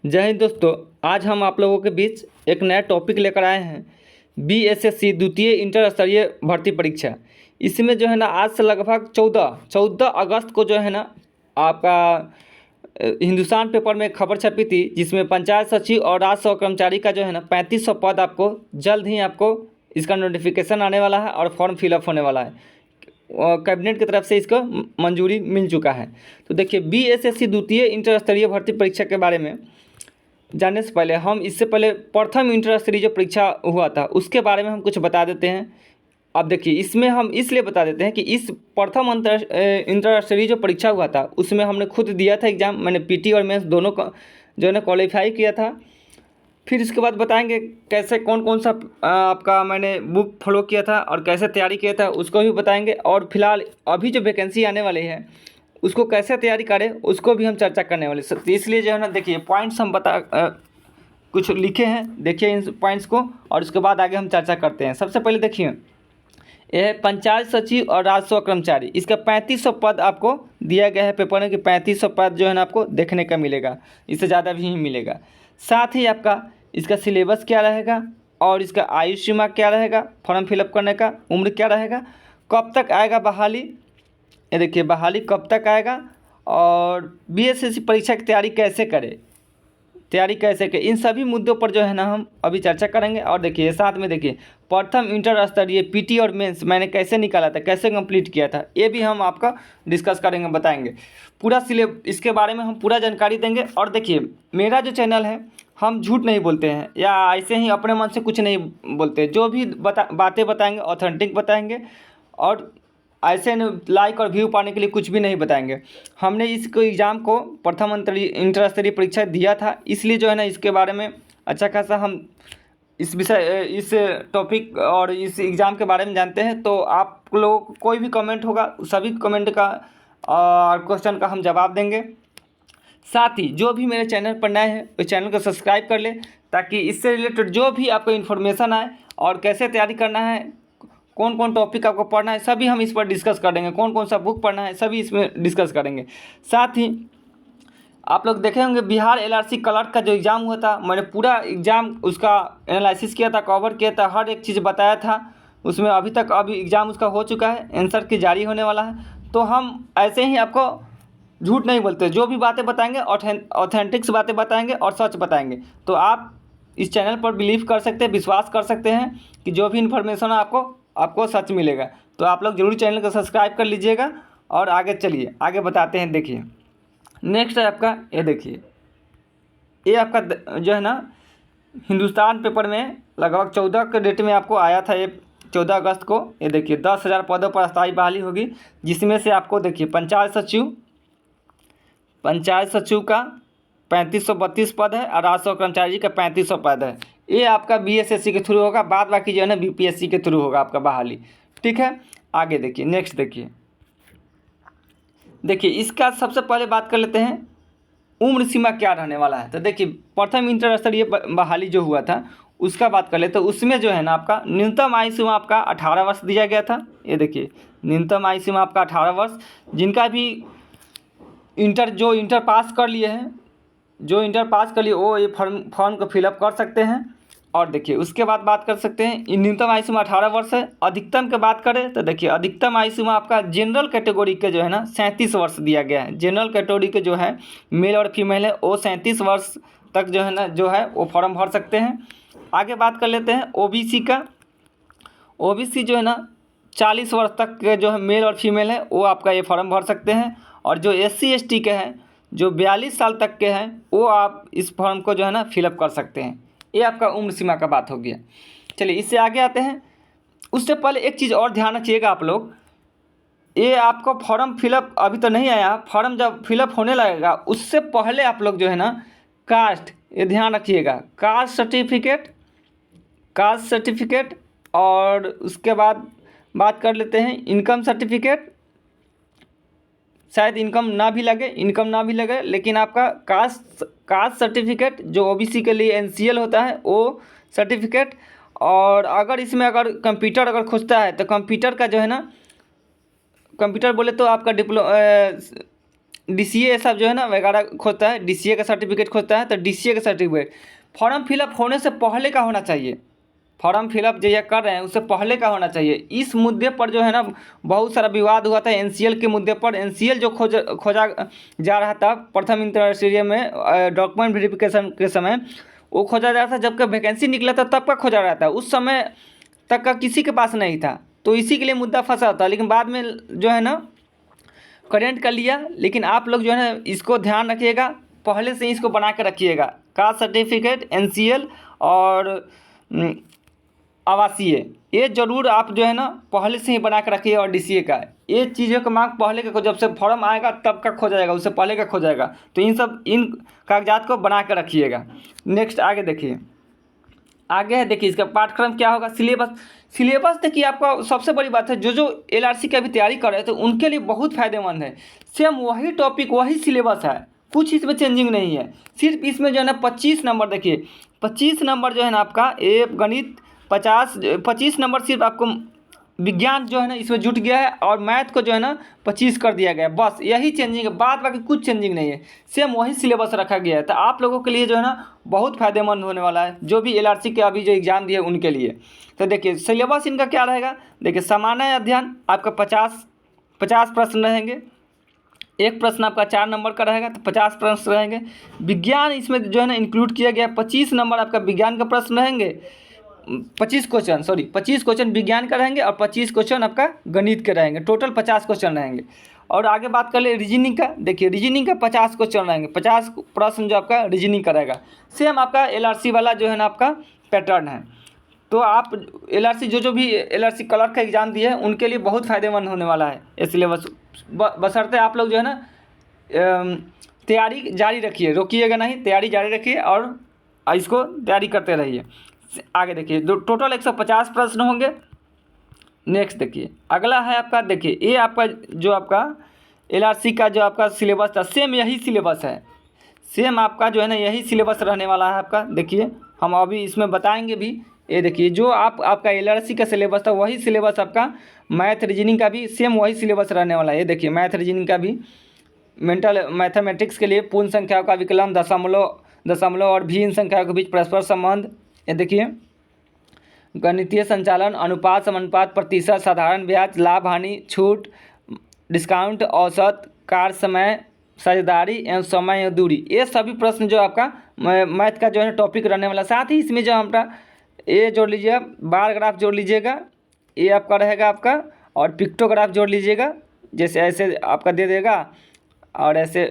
जय हिंद दोस्तों। आज हम आप लोगों के बीच एक नया टॉपिक लेकर आए हैं। बीएसएससी द्वितीय इंटर स्तरीय भर्ती परीक्षा। इसमें जो है ना आज से लगभग 14 अगस्त को जो है ना आपका हिंदुस्तान पेपर में खबर छपी थी, जिसमें पंचायत सचिव और राजस्व कर्मचारी का जो है ना 3500 पद आपको जल्द ही आपको इसका नोटिफिकेशन आने वाला है और फॉर्म फिलअप होने वाला है। कैबिनेट की तरफ से इसको मंजूरी मिल चुका है। तो देखिए, बीएसएससी द्वितीय इंटर स्तरीय भर्ती परीक्षा के बारे में जानने से पहले हम इससे पहले प्रथम इंटर स्तरीय जो परीक्षा हुआ था उसके बारे में हम कुछ बता देते हैं। अब देखिए, इसमें हम इसलिए बता देते हैं कि इस प्रथम इंटर स्तरीय जो परीक्षा हुआ था उसमें हमने खुद दिया था एग्ज़ाम। मैंने पीटी और मेंस दोनों का जो है ना क्वालिफाई किया था। फिर इसके बाद बताएंगे कैसे कौन कौन सा आपका मैंने बुक फॉलो किया था और कैसे तैयारी किया था उसको भी बताएंगे। और फिलहाल अभी जो वैकेंसी आने वाली है उसको कैसे तैयारी करें उसको भी हम चर्चा करने वाले। तो इसलिए जो है ना देखिए, पॉइंट्स हम कुछ लिखे हैं, देखिए इन पॉइंट्स को, और उसके बाद आगे हम चर्चा करते हैं। सबसे पहले देखिए, यह है पंचायत सचिव और राजस्व कर्मचारी। इसका 3500 पद आपको दिया गया है पेपर में कि 3500 पद जो है ना आपको देखने का मिलेगा, इससे ज़्यादा भी नहीं मिलेगा। साथ ही आपका इसका सिलेबस क्या रहेगा और इसका आयु सीमा क्या रहेगा, फॉर्म फिलअप करने का उम्र क्या रहेगा, कब तक आएगा बहाली, ये देखिए बहाली कब तक आएगा, और बीएसएससी परीक्षा की तैयारी कैसे करें, इन सभी मुद्दों पर जो है ना हम अभी चर्चा करेंगे। और देखिए साथ में देखिए, प्रथम इंटर स्तरीय पीटी और मेंस मैंने कैसे निकाला था, कैसे कंप्लीट किया था, ये भी हम आपका डिस्कस करेंगे, बताएंगे पूरा सिलेबस। इसके बारे में हम पूरा जानकारी देंगे। और देखिए, मेरा जो चैनल है हम झूठ नहीं बोलते हैं या ऐसे ही अपने मन से कुछ नहीं बोलते। जो भी बातें बताएंगे ऑथेंटिक बताएंगे, और ऐसे लाइक और व्यू पाने के लिए कुछ भी नहीं बताएंगे। हमने इसको एग्ज़ाम को प्रथम इंटर स्तरीय परीक्षा दिया था, इसलिए जो है ना इसके बारे में अच्छा खासा हम इस टॉपिक और इस एग्ज़ाम के बारे में जानते हैं। तो आप लोगों को कोई भी कमेंट होगा सभी कमेंट का और क्वेश्चन का हम जवाब देंगे। साथ ही जो भी मेरे चैनल पर नए हैं उस चैनल को सब्सक्राइब कर ले, ताकि इससे रिलेटेड जो भी आपको इन्फॉर्मेशन आए और कैसे तैयारी करना है, कौन कौन टॉपिक आपको पढ़ना है, सभी हम इस पर डिस्कस करेंगे। कौन कौन सा बुक पढ़ना है सभी इसमें डिस्कस करेंगे। साथ ही आप लोग देखे होंगे बिहार एलआरसी क्लर्क का जो एग्ज़ाम हुआ था, मैंने पूरा एग्ज़ाम उसका एनालिसिस किया था, कवर किया था, हर एक चीज़ बताया था उसमें। अभी एग्ज़ाम उसका हो चुका है, आंसर की जारी होने वाला है। तो हम ऐसे ही आपको झूठ नहीं बोलते, जो भी बातें बताएंगे ऑथेंटिक्स बातें बताएंगे और सच बताएंगे। तो आप इस चैनल पर बिलीव कर सकते हैं, विश्वास कर सकते हैं कि जो भी इन्फॉर्मेशन आपको सच मिलेगा। तो आप लोग ज़रूर चैनल को सब्सक्राइब कर लीजिएगा। और आगे चलिए, आगे बताते हैं। देखिए नेक्स्ट है आपका, ये देखिए, ये आपका जो है ना हिंदुस्तान पेपर में लगभग 14 के डेट में आपको आया था, ये 14 अगस्त को। ये देखिए 10,000 पदों पर अस्थायी बहाली होगी, जिसमें से आपको देखिए पंचायत सचिव का 3532 पद है और राजस्व कर्मचारी का 3500 पद है। ये आपका बीएसएससी के थ्रू होगा, बाद बाकी जो है ना बीपीएससी के थ्रू होगा आपका बहाली। ठीक है, आगे देखिए, नेक्स्ट देखिए इसका सबसे पहले बात कर लेते हैं उम्र सीमा क्या रहने वाला है। तो देखिए, प्रथम इंटर स्तरीय बहाली जो हुआ था उसका बात कर ले, तो उसमें जो है ना आपका न्यूनतम आयु सीमा आपका 18 वर्ष दिया गया था। ये देखिए न्यूनतम आयु सीमा आपका 18 वर्ष। जिनका भी इंटर पास कर लिए वो ये फॉर्म को फिलअप कर सकते हैं। और देखिए उसके बाद बात कर सकते हैं, न्यूनतम आयु सीमा 18 वर्ष है। अधिकतम की बात करें तो देखिए अधिकतम आयु सीमा आपका जनरल कैटेगरी के जो है ना 37 वर्ष दिया गया है। जनरल कैटेगरी के जो है मेल और फीमेल है वो 37 वर्ष तक जो है वो फॉर्म भर सकते हैं। आगे बात कर लेते हैं ओबीसी का। ओबीसी जो है ना 40 वर्ष तक के जो है मेल और फीमेल है वो आपका ये फॉर्म भर सकते हैं। और जो SC ST के हैं जो 42 साल तक के हैं वो आप इस फॉर्म को जो है ना फिलअप कर सकते हैं। ये आपका उम्र सीमा का बात हो गया। चलिए इससे आगे आते हैं। उससे पहले एक चीज़ और ध्यान रखिएगा आप लोग, ये आपको फॉर्म फिलअप अभी तो नहीं आया, फॉर्म जब फिलअप होने लगेगा उससे पहले आप लोग जो है ना कास्ट, ये ध्यान रखिएगा, कास्ट सर्टिफिकेट और उसके बाद बात कर लेते हैं इनकम सर्टिफिकेट। शायद इनकम ना भी लगे, लेकिन आपका कास्ट सर्टिफिकेट जो ओबीसी के लिए NCL होता है वो सर्टिफिकेट। और अगर इसमें कंप्यूटर अगर खोजता है तो कंप्यूटर का जो है ना, कंप्यूटर बोले तो आपका DCA ये सब जो है ना वगैरह खोजता है, DCA का सर्टिफिकेट खोजता है। तो DCA का सर्टिफिकेट फॉर्म फिलअप होने से पहले का होना चाहिए। फॉर्म फिलअप जो ये कर रहे हैं उससे पहले का होना चाहिए। इस मुद्दे पर जो है ना बहुत सारा विवाद हुआ था NCL के मुद्दे पर। NCL जो खोजा जा रहा था प्रथम इंटरमीडिएट में डॉक्यूमेंट वेरिफिकेशन के समय, वो खोजा जा रहा था जबकि वैकेंसी निकला था तब का खोजा रहा था, उस समय तक का किसी के पास नहीं था। तो इसी के लिए मुद्दा फंसा था, लेकिन बाद में जो है ना करेंट कर लिया। लेकिन आप लोग जो है ना इसको ध्यान रखिएगा, पहले से ही इसको बना के रखिएगा। कास्ट सर्टिफिकेट, NCL और आवासीय, ये जरूर आप जो है ना पहले से ही बना के रखिए। और DCA का ये चीज़ों का मार्क पहले का जब से फॉर्म आएगा तब का खो जाएगा, उससे पहले का खो जाएगा। तो इन कागजात को बना के रखिएगा। नेक्स्ट आगे देखिए, आगे है देखिए इसका पाठ्यक्रम क्या होगा। सिलेबस देखिए आपका सबसे बड़ी बात है, जो LRC की अभी तैयारी कर रहे थे उनके लिए बहुत फ़ायदेमंद है। सेम वही टॉपिक वही सिलेबस है, कुछ इसमें चेंजिंग नहीं है। सिर्फ इसमें जो है ना 25 नंबर, देखिए 25 नंबर जो है ना आपका गणित 25 नंबर सिर्फ आपको विज्ञान जो है ना इसमें जुट गया है, और मैथ को जो है ना 25 कर दिया गया है। बस यही चेंजिंग है, बाद बाकी कुछ चेंजिंग नहीं है, सेम वही सिलेबस रखा गया है। तो आप लोगों के लिए जो है ना बहुत फ़ायदेमंद होने वाला है, जो भी LRC के अभी जो एग्ज़ाम दिए उनके लिए। तो देखिए सिलेबस इनका क्या रहेगा। देखिए सामान्य अध्ययन आपका 50 प्रश्न रहेंगे, एक प्रश्न आपका 4 नंबर का रहेगा, तो 50 प्रश्न रहेंगे। विज्ञान इसमें जो है ना इंक्लूड किया गया, 25 नंबर आपका विज्ञान का प्रश्न रहेंगे। 25 क्वेश्चन विज्ञान का रहेंगे और 25 क्वेश्चन आपका गणित के रहेंगे। टोटल 50 क्वेश्चन रहेंगे। और आगे बात कर ले रीजनिंग का, देखिए रीजनिंग का 50 क्वेश्चन रहेंगे, 50 प्रश्न जो आपका रीजनिंग का रहेगा। सेम आपका LRC वाला जो है ना आपका पैटर्न है। तो आप LRC जो भी LRC क्लर्क का एग्ज़ाम दिए हैं उनके लिए बहुत फ़ायदेमंद होने वाला है ये सिलेबस। बशर्ते आप लोग जो है ना तैयारी जारी रखिए, रोकिएगा नहीं, तैयारी जारी रखिए और इसको तैयारी करते रहिए। आगे देखिए टोटल 150 प्रश्न होंगे। नेक्स्ट देखिए अगला है आपका, देखिए ये आपका जो आपका LRC का जो आपका सिलेबस था सेम यही सिलेबस है, सेम आपका जो है ना यही सिलेबस रहने वाला है आपका। देखिए हम अभी इसमें बताएंगे भी। ये देखिए जो आपका LRC का सिलेबस था वही सिलेबस आपका मैथ रीजनिंग का भी सेम वही सिलेबस रहने वाला है। ये देखिए मैथ रीजनिंग का भी मेंटल मैथमेटिक्स के लिए पूर्ण संख्याओं का विकलन, दशमलव और भिन्न संख्याओं के बीच परस्पर संबंध। ये देखिए गणितीय संचालन, अनुपात, समानुपात, प्रतिशत, साधारण ब्याज, लाभ हानि, छूट, डिस्काउंट, औसत, कार्य समय, साझेदारी एवं समय एवं दूरी, ये सभी प्रश्न जो आपका मैथ का जो है टॉपिक रहने वाला। साथ ही इसमें जो आपका ये जोड़ लीजिए, बार ग्राफ जोड़ लीजिएगा, ये आपका रहेगा आपका, और पिक्टोग्राफ जोड़ लीजिएगा, जैसे ऐसे आपका दे देगा, और ऐसे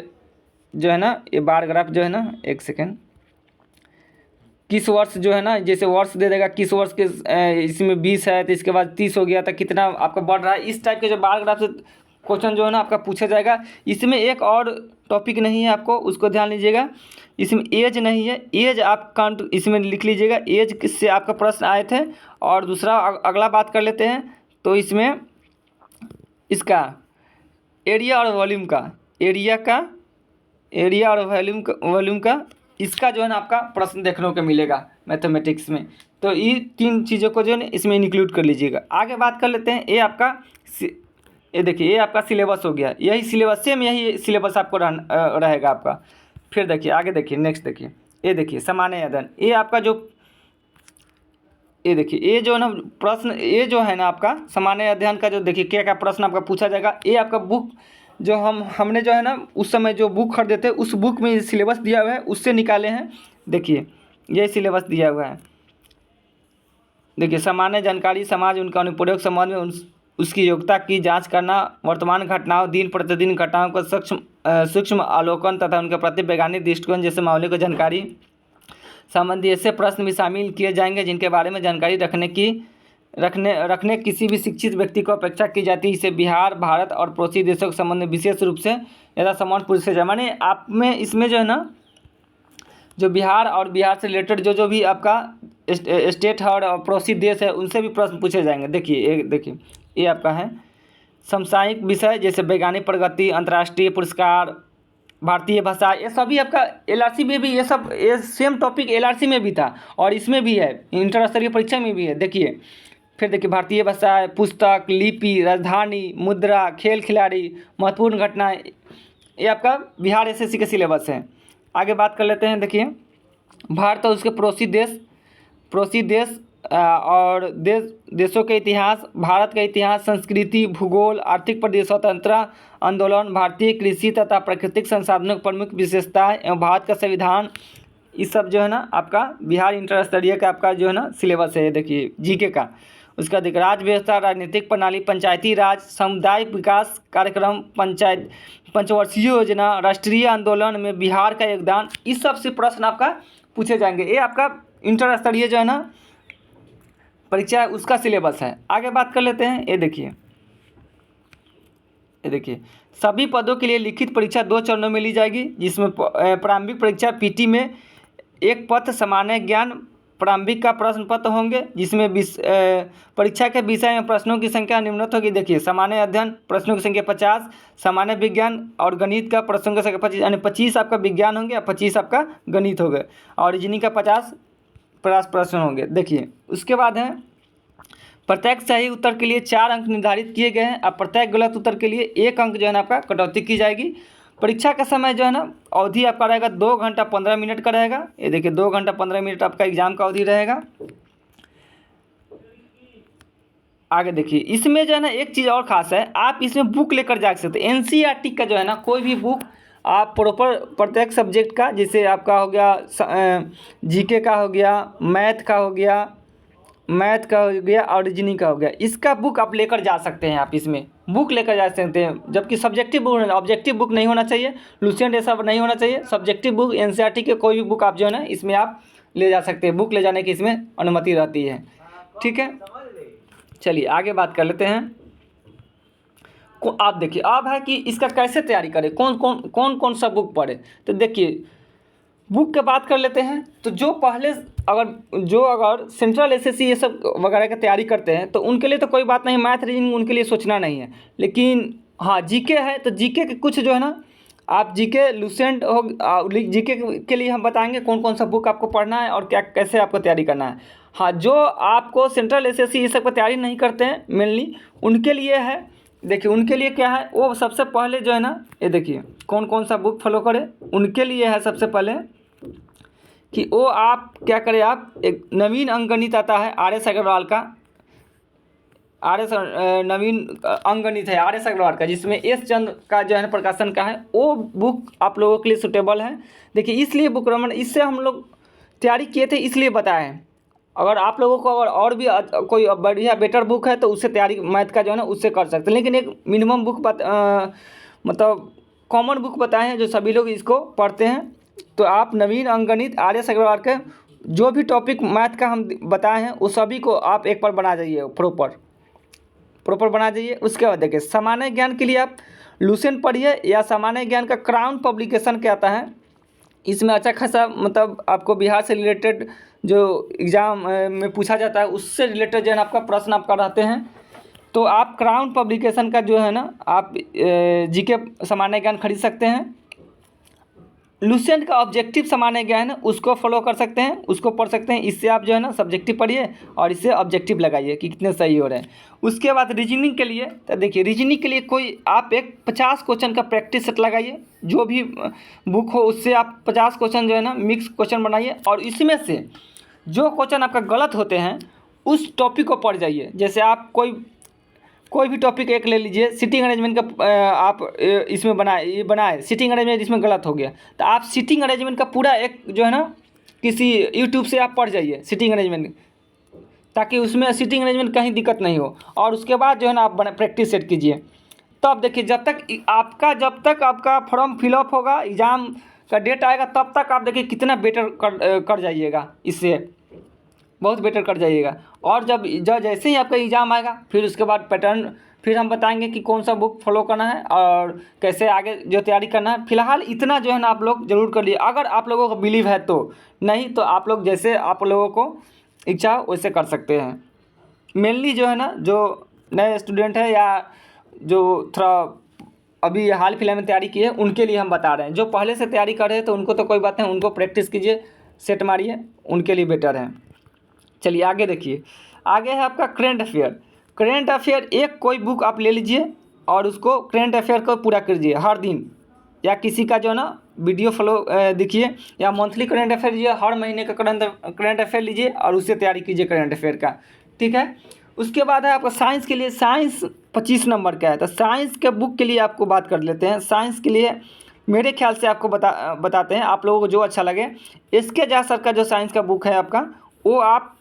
जो है ना ये बार ग्राफ जो है ना, एक सेकेंड, किस वर्ष जो है ना जैसे वर्ष दे देगा, किस वर्ष के इसमें 20 है तो इसके बाद 30 हो गया था, कितना आपका बढ़ रहा है। इस टाइप के जो बार ग्राफ से क्वेश्चन जो है ना आपका पूछा जाएगा। इसमें एक और टॉपिक नहीं है आपको, उसको ध्यान लीजिएगा, इसमें एज नहीं है, एज आप काउंट इसमें लिख लीजिएगा, एज से आपका प्रश्न आए थे। और दूसरा अगला बात कर लेते हैं, तो इसमें इसका एरिया और वॉल्यूम का, एरिया और वॉल्यूम का इसका जो है ना आपका प्रश्न देखने को मिलेगा मैथमेटिक्स में। तो ये 3 चीज़ों को जो है ना इसमें इंक्लूड कर लीजिएगा। आगे बात कर लेते हैं, ये आपका ये देखिए ये आपका सिलेबस हो गया, यही सिलेबस सेम यही सिलेबस आपको रहेगा आपका। फिर देखिए आगे देखिए, नेक्स्ट देखिए, ये देखिए सामान्य अध्ययन, ये आपका जो ये देखिए ये जो ना प्रश्न, ये जो है ना आपका सामान्य अध्ययन का जो देखिए क्या क्या प्रश्न आपका पूछा जाएगा। ये आपका बुक जो हमने जो है ना उस समय जो बुक खरीदे थे उस बुक में सिलेबस दिया हुआ है, उससे निकाले हैं। देखिए ये सिलेबस दिया हुआ है। देखिए सामान्य जानकारी, समाज उनका अनुप्रयोग, संबंध में उसकी योग्यता की जांच करना, वर्तमान घटनाओं, दिन प्रतिदिन घटनाओं का सूक्ष्म अवलोकन तथा उनके प्रति वैज्ञानिक दृष्टिकोण जैसे मामले को जानकारी संबंधी ऐसे प्रश्न भी शामिल किए जाएंगे जिनके बारे में जानकारी रखने किसी भी शिक्षित व्यक्ति को अपेक्षा की जाती है। इसे बिहार, भारत और पड़ोसी देशों के संबंध में विशेष रूप से यथासंभव पूछे जाए। माने आप में इसमें जो है ना जो बिहार और बिहार से रिलेटेड जो भी आपका स्टेट है और पड़ोसी देश है उनसे भी प्रश्न पूछे जाएंगे। देखिए ये आपका है समसामयिक विषय जैसे वैज्ञानिक प्रगति, अंतर्राष्ट्रीय पुरस्कार, भारतीय भाषा, ये सभी आपका LRC में भी, ये सेम टॉपिक LRC में भी था और इसमें भी है, इंटर स्तरीय परीक्षा में भी है। देखिए फिर देखिए भारतीय भाषा, पुस्तक, लिपि, राजधानी, मुद्रा, खेल खिलाड़ी, महत्वपूर्ण घटनाएं, ये आपका बिहार एसएससी का सिलेबस है। आगे बात कर लेते हैं। देखिए भारत और उसके पड़ोसी देश और देशों के इतिहास, भारत का इतिहास, संस्कृति, भूगोल, आर्थिक प्रदेश, स्वतंत्रता आंदोलन, भारतीय कृषि तथा प्राकृतिक संसाधनों की प्रमुख विशेषताएं एवं भारत का संविधान, ये सब जो है ना आपका बिहार इंटर स्तरीय का आपका जो है ना सिलेबस है। देखिए जीके का। उसका देखिए राज्य व्यवस्था, राजनीतिक प्रणाली, पंचायती राज, सामुदायिक विकास कार्यक्रम, पंचवर्षीय योजना, राष्ट्रीय आंदोलन में बिहार का योगदान, इस सब से प्रश्न आपका पूछे जाएंगे। ये आपका इंटर स्तरीय जो है ना परीक्षा है उसका सिलेबस है। आगे बात कर लेते हैं। ये देखिए सभी पदों के लिए लिखित परीक्षा 2 चरणों में ली जाएगी, जिसमें प्रारंभिक परीक्षा पीटी में एक पत्र सामान्य ज्ञान प्रारंभिक का प्रश्न पत्र होंगे, जिसमें परीक्षा के विषय में प्रश्नों की संख्या निम्नलिखित होगी। देखिए सामान्य अध्ययन प्रश्नों की संख्या 50, सामान्य विज्ञान और गणित का प्रश्नों की संख्या 25, यानी 25 आपका विज्ञान होंगे और 25 आपका गणित होगा, और रीजनिंग का 50 प्रश्न होंगे। देखिए उसके बाद है प्रत्येक सही उत्तर के लिए 4 अंक निर्धारित किए गए हैं, अब प्रत्येक गलत उत्तर के लिए 1 अंक जो है ना आपका कटौती की जाएगी। परीक्षा का समय जो है ना अवधि आपका रहेगा 2 घंटा 15 मिनट का रहेगा। ये देखिए 2 घंटा 15 मिनट आपका एग्जाम का अवधि रहेगा। आगे देखिए इसमें जो है ना एक चीज़ और ख़ास है, आप इसमें बुक लेकर जा सकते हैं। एनसीईआरटी का जो है ना कोई भी बुक आप प्रॉपर प्रत्येक सब्जेक्ट का, जैसे आपका हो गया जीके का हो गया, मैथ का हो गया और रीजनिंग का हो गया, इसका बुक आप लेकर जा सकते हैं। आप इसमें बुक लेकर जा सकते हैं, जबकि सब्जेक्टिव बुक ऑब्जेक्टिव बुक नहीं होना चाहिए, लुसेंट ऐसा नहीं होना चाहिए। सब्जेक्टिव बुक एनसीईआरटी के कोई भी बुक आप जो है ना इसमें आप ले जा सकते हैं, बुक ले जाने की इसमें अनुमति रहती है। ठीक है, चलिए आगे बात कर लेते हैं। आप देखिए अब है कि इसका कैसे तैयारी करें, कौन सा बुक पढ़े। तो देखिए बुक की बात कर लेते हैं। तो जो अगर सेंट्रल एसएससी ये सब वगैरह की तैयारी करते हैं तो उनके लिए तो कोई बात नहीं, मैथ रीजनिंग उनके लिए सोचना नहीं है। लेकिन हाँ जीके है, तो जीके के कुछ जो है ना आप जीके लुसेंट हो, जीके के लिए हम बताएंगे कौन सा बुक आपको पढ़ना है और कैसे आपको तैयारी करना है। हाँ जो आपको सेंट्रल एसएससी ये सब की तैयारी नहीं करते हैं मेनली उनके लिए है। देखिए उनके लिए क्या है, वो सबसे पहले जो है ना ये देखिए कौन सा बुक फॉलो करें। उनके लिए है सबसे पहले कि वो आप क्या करें, आप एक नवीन अंकगणित आता है आर.एस. अग्रवाल का, नवीन अंकगणित है आर.एस. अग्रवाल का, जिसमें एस चंद्र का जो है प्रकाशन का है, वो बुक आप लोगों के लिए सूटेबल है। देखिए इसलिए बुक रमन इससे हम लोग तैयारी किए थे इसलिए बताए हैं। अगर आप लोगों को अगर और भी कोई बढ़िया बेटर बुक है तो उससे तैयारी मैथ का जो है ना उससे कर सकते हैं। लेकिन एक मिनिमम बुक मतलब कॉमन बुक बताए हैं जो सभी लोग इसको पढ़ते हैं। तो आप नवीन अंकगणित आर.एस. अग्रवाल के जो भी टॉपिक मैथ का हम बताए हैं वो सभी को आप एक बार बना जाइए, प्रॉपर बना जाइए। उसके बाद देखिए सामान्य ज्ञान के लिए आप लुसेंट पढ़िए या सामान्य ज्ञान का क्राउन पब्लिकेशन क्या आता है, इसमें अच्छा खासा मतलब आपको बिहार से रिलेटेड जो एग्ज़ाम में पूछा जाता है उससे रिलेटेड जो है आपका प्रश्न आपका रहते हैं। तो आप क्राउन पब्लिकेशन का जो है ना आप जीके सामान्य ज्ञान खरीद सकते हैं। लुसेंट का ऑब्जेक्टिव सामान्य ज्ञान है उसको फॉलो कर सकते हैं, उसको पढ़ सकते हैं। इससे आप जो है ना सब्जेक्टिव पढ़िए और इससे ऑब्जेक्टिव लगाइए कि कितने सही हो रहे हैं। उसके बाद रीजनिंग के लिए, तो देखिए रीजनिंग के लिए कोई आप एक 50 क्वेश्चन का प्रैक्टिस सेट लगाइए, जो भी बुक हो उससे आप 50 क्वेश्चन जो है ना मिक्स क्वेश्चन बनाइए और इसमें से जो क्वेश्चन आपका गलत होते हैं उस टॉपिक को पढ़ जाइए। जैसे आप कोई भी टॉपिक एक ले लीजिए, सिटिंग अरेंजमेंट का आप इसमें बनाए सिटिंग अरेंजमेंट इसमें गलत हो गया तो आप सिटिंग अरेंजमेंट का पूरा एक जो है ना किसी यूट्यूब से आप पढ़ जाइए सिटिंग अरेंजमेंट, ताकि उसमें सिटिंग अरेंजमेंट कहीं दिक्कत नहीं हो। और उसके बाद जो है ना आप प्रैक्टिस सेट कीजिए। तब देखिए जब तक आपका फॉर्म फिलअप होगा, एग्ज़ाम का डेट आएगा, तब तक आप देखिए कितना बेटर कर जाइएगा, इससे बहुत बेटर कर जाइएगा। और जब जैसे ही आपका एग्ज़ाम आएगा फिर उसके बाद पैटर्न फिर हम बताएंगे कि कौन सा बुक फॉलो करना है और कैसे आगे जो तैयारी करना है। फिलहाल इतना जो है ना आप लोग ज़रूर कर लिए, अगर आप लोगों को बिलीव है तो, नहीं तो आप लोग जैसे आप लोगों को इच्छा वैसे कर सकते हैं। मेनली जो है ना जो नए स्टूडेंट है या जो थोड़ा अभी हाल फिलहाल में तैयारी की है उनके लिए हम बता रहे हैं। जो पहले से तैयारी कर रहे हैं तो उनको तो कोई बात नहीं, उनको प्रैक्टिस कीजिए, सेट मारिए, उनके लिए बेटर है। चलिए आगे देखिए, आगे है आपका करेंट अफेयर एक कोई बुक आप ले लीजिए और उसको करेंट अफेयर को पूरा कीजिए हर दिन या किसी का जो है ना वीडियो फॉलो देखिए, या मंथली करंट अफेयर लीजिए, हर महीने का करंट अफेयर लीजिए और उससे तैयारी कीजिए करंट अफेयर का, ठीक है। उसके बाद है आपका साइंस के लिए, साइंस 25 नंबर का है, तो साइंस के बुक के लिए आपको बात कर लेते हैं। साइंस के लिए मेरे ख्याल से आपको बताते हैं, आप लोगों को जो अच्छा लगे। SK झा सर का जो साइंस का बुक है आपका, वो आप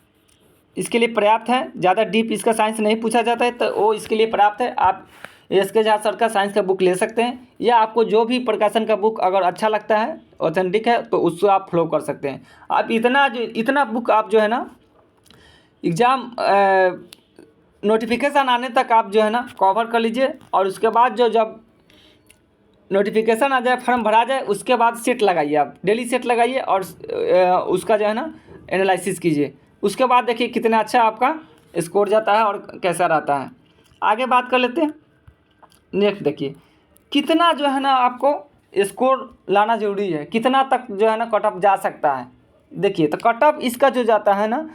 इसके लिए पर्याप्त है, ज़्यादा डीप इसका साइंस नहीं पूछा जाता है, तो वो इसके लिए पर्याप्त है। आप SK झा सर का साइंस का बुक ले सकते हैं, या आपको जो भी प्रकाशन का बुक अगर अच्छा लगता है, ऑथेंटिक है, तो उसको आप फॉलो कर सकते हैं। आप इतना बुक आप जो है ना एग्ज़ाम नोटिफिकेशन आने तक आप जो है ना कवर कर लीजिए, और उसके बाद जब नोटिफिकेशन आ जाए, फॉर्म भरा जाए, उसके बाद सेट लगाइए, आप डेली सेट लगाइए और उसका जो है ना एनालिसिस कीजिए। उसके बाद देखिए कितना अच्छा आपका स्कोर जाता है और कैसा रहता है। आगे बात कर लेते हैं। नेक्स्ट देखिए कितना जो है ना आपको स्कोर लाना ज़रूरी है, कितना तक जो है ना कट ऑफ जा सकता है। देखिए तो कट ऑफ इसका जो जाता है ना,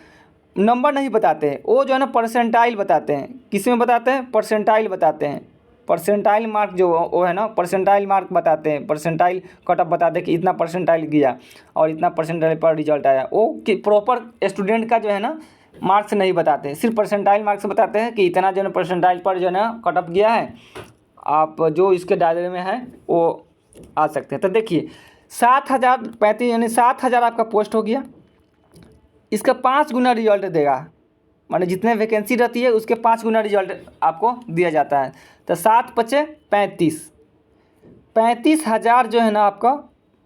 नंबर नहीं बताते हैं, वो जो है ना परसेंटाइल बताते हैं। किस में बताते हैं? परसेंटाइल बताते हैं। परसेंटाइल मार्क जो वो है ना, परसेंटाइल मार्क बताते हैं, परसेंटाइल कट ऑफ बताते हैं कि इतना परसेंटाइल गया और इतना परसेंटाइल पर रिजल्ट आया। वो कि प्रॉपर स्टूडेंट का जो है ना मार्क्स नहीं बताते हैं, सिर्फ परसेंटाइल मार्क्स बताते हैं कि इतना जो है परसेंटाइल पर जो है ना कट ऑफ गया है, आप जो इसके दायरे में है वो आ सकते हैं। तो देखिए 7,035 यानी 7,000 आपका पोस्ट हो गया, इसका 5 गुना रिजल्ट देगा, माने जितने वैकेंसी रहती है उसके 5 गुना रिजल्ट आपको दिया जाता है। तो 7 पचे 35,000 जो है ना आपका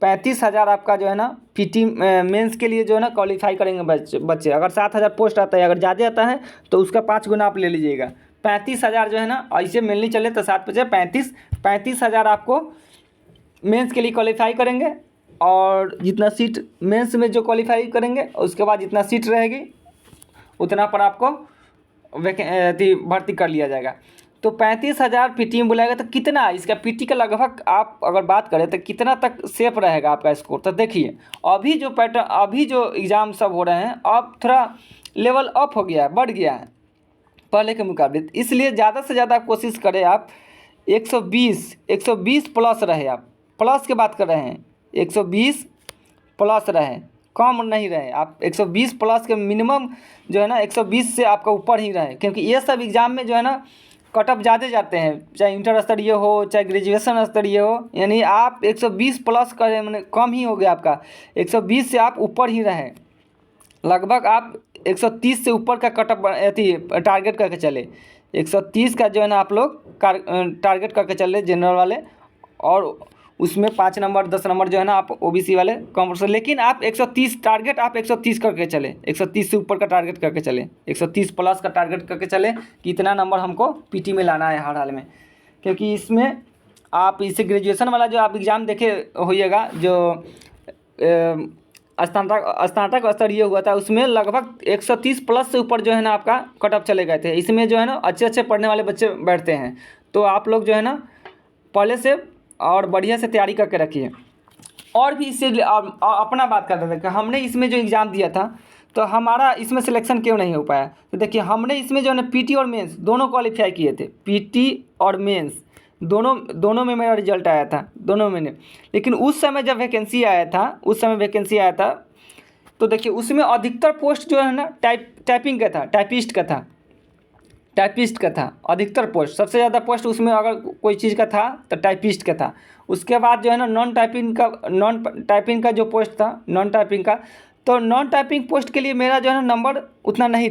35,000 आपका जो है ना PT मेंस के लिए जो है ना क्वालिफाई करेंगे बच्चे। अगर 7,000 पोस्ट आता है, अगर ज़्यादा आता है तो उसका 5 गुना आप ले लीजिएगा। 35,000 जो है ना ऐसे मिलनी चले तो 7 पचे 35,000 आपको मेंस के लिए क्वालिफाई करेंगे, और जितना सीट मेंस में जो क्वालिफाई करेंगे उसके बाद जितना सीट रहेगी उतना पर आपको भर्ती कर लिया जाएगा। तो 35,000 PT में बुलाएगा, तो कितना इसका PT का लगभग आप अगर बात करें तो कितना तक सेफ रहेगा आपका स्कोर। तो देखिए अभी जो पैटर्न, अभी जो एग्ज़ाम सब हो रहे हैं, अब थोड़ा लेवल अप हो गया है, बढ़ गया है पहले के मुकाबले, इसलिए ज़्यादा से ज़्यादा कोशिश करें आप 120 प्लस रहे। आप प्लस की बात कर रहे हैं, 120 प्लस रहे, कम नहीं रहे। आप 120 प्लस के मिनिमम जो है ना 120 से आपका ऊपर ही रहे, क्योंकि ये सब एग्ज़ाम में जो है ना कट ऑफ ज़्यादा जाते हैं, चाहे इंटर स्तरीय हो चाहे ग्रेजुएशन स्तरीय हो। यानी आप 120 प्लस करें, मैंने कम ही हो गया आपका, 120 से आप ऊपर ही रहें। लगभग आप 130 से ऊपर का कट ऑफ टारगेट करके चले, 130 का जो है ना आप लोग टारगेट करके चले जनरल वाले, और उसमें 5 नंबर 10 नंबर जो है ना आप OBC वाले कॉमर्स। लेकिन आप 130 टारगेट आप 130 करके चले, 130 से ऊपर का टारगेट करके चले, 130 प्लस का टारगेट करके चले कि इतना नंबर हमको PT में लाना है हर हाल में। क्योंकि इसमें आप इसे ग्रेजुएशन वाला जो आप एग्ज़ाम देखे होइएगा, जो स्नातक स्तरीय हुआ था, उसमें लगभग 130 प्लस से ऊपर जो है ना आपका कट ऑफ चले गए थे। इसमें जो है ना अच्छे पढ़ने वाले बच्चे बैठते हैं, तो आप लोग जो है ना पहले से और बढ़िया से तैयारी करके रखिए। और भी इससे अपना बात करते थे कि हमने इसमें जो एग्ज़ाम दिया था तो हमारा इसमें सिलेक्शन क्यों नहीं हो पाया। तो देखिए हमने इसमें जो है ना PT और मेंस दोनों क्वालिफाई किए थे, PT और मेंस दोनों में मेरा रिजल्ट आया था, दोनों में। लेकिन उस समय जब वैकेंसी आया था, तो देखिए उसमें अधिकतर पोस्ट जो है ना टाइपिंग का था, टाइपिस्ट का था अधिकतर पोस्ट। सबसे ज़्यादा पोस्ट उसमें अगर कोई चीज़ का था तो टाइपिस्ट का था। उसके बाद जो है ना नॉन टाइपिंग का जो पोस्ट था, नॉन टाइपिंग पोस्ट के लिए मेरा जो है ना नंबर उतना नहीं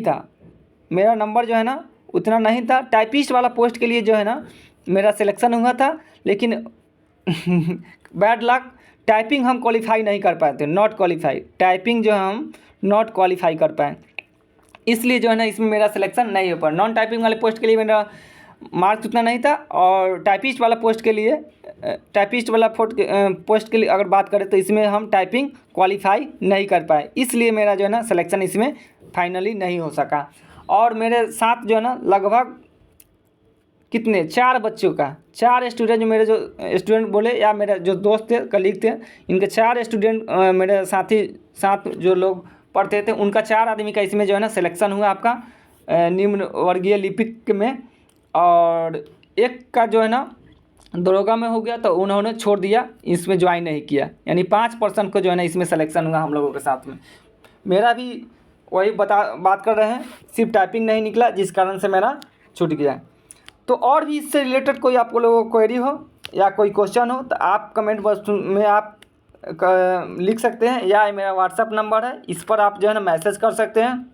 था, टाइपिस्ट वाला पोस्ट के लिए जो है ना मेरा सिलेक्शन हुआ था। लेकिन बैड लक, टाइपिंग हम क्वालिफाई नहीं कर पाए थे, नॉट क्वालिफाई, टाइपिंग जो है हम नॉट क्वालिफाई कर पाए, इसलिए जो है ना इसमें मेरा सिलेक्शन नहीं हो पाया। नॉन टाइपिंग वाले पोस्ट के लिए मेरा मार्क्स उतना नहीं था, और टाइपिस्ट वाला पोस्ट के लिए अगर बात करें तो इसमें हम टाइपिंग क्वालिफाई नहीं कर पाए, इसलिए मेरा जो है ना सिलेक्शन इसमें फाइनली नहीं हो सका। और मेरे साथ जो है ना लगभग कितने 4 बच्चों का 4 स्टूडेंट, मेरे जो स्टूडेंट बोले या मेरे जो दोस्त थे, कलीग थे, इनके 4 स्टूडेंट मेरे साथ जो लोग पढ़ते थे, उनका 4 आदमी का इसमें जो है ना सिलेक्शन हुआ आपका निम्न वर्गीय लिपिक में, और एक का जो है ना दरोगा में हो गया तो उन्होंने छोड़ दिया, इसमें ज्वाइन नहीं किया, यानी 5% को जो है ना इसमें सिलेक्शन हुआ हम लोगों के साथ में। मेरा भी वही बात कर रहे हैं, सिर्फ टाइपिंग नहीं निकला जिस कारण से मेरा छूट गया। तो और भी इससे रिलेटेड कोई आप लोगों को क्वेरी हो या कोई क्वेश्चन हो तो आप कमेंट बॉक्स में आप लिख सकते हैं, या मेरा व्हाट्सअप नंबर है, इस पर आप जो है ना मैसेज कर सकते हैं,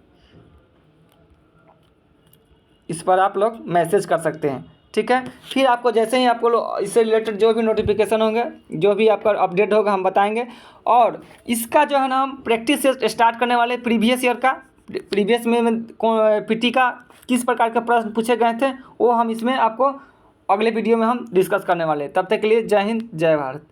इस पर आप लोग मैसेज कर सकते हैं, ठीक है। फिर आपको जैसे ही आपको इससे रिलेटेड जो भी नोटिफिकेशन होंगे, जो भी आपका अपडेट होगा हम बताएंगे। और इसका जो है ना हम प्रैक्टिस से स्टार्ट करने वाले प्रीवियस ईयर का, प्रीवियस में पीटी का किस प्रकार के प्रश्न पूछे गए थे वो हम इसमें आपको अगले वीडियो में हम डिस्कस करने वाले हैं। तब तक के लिए जय हिंद जय भारत।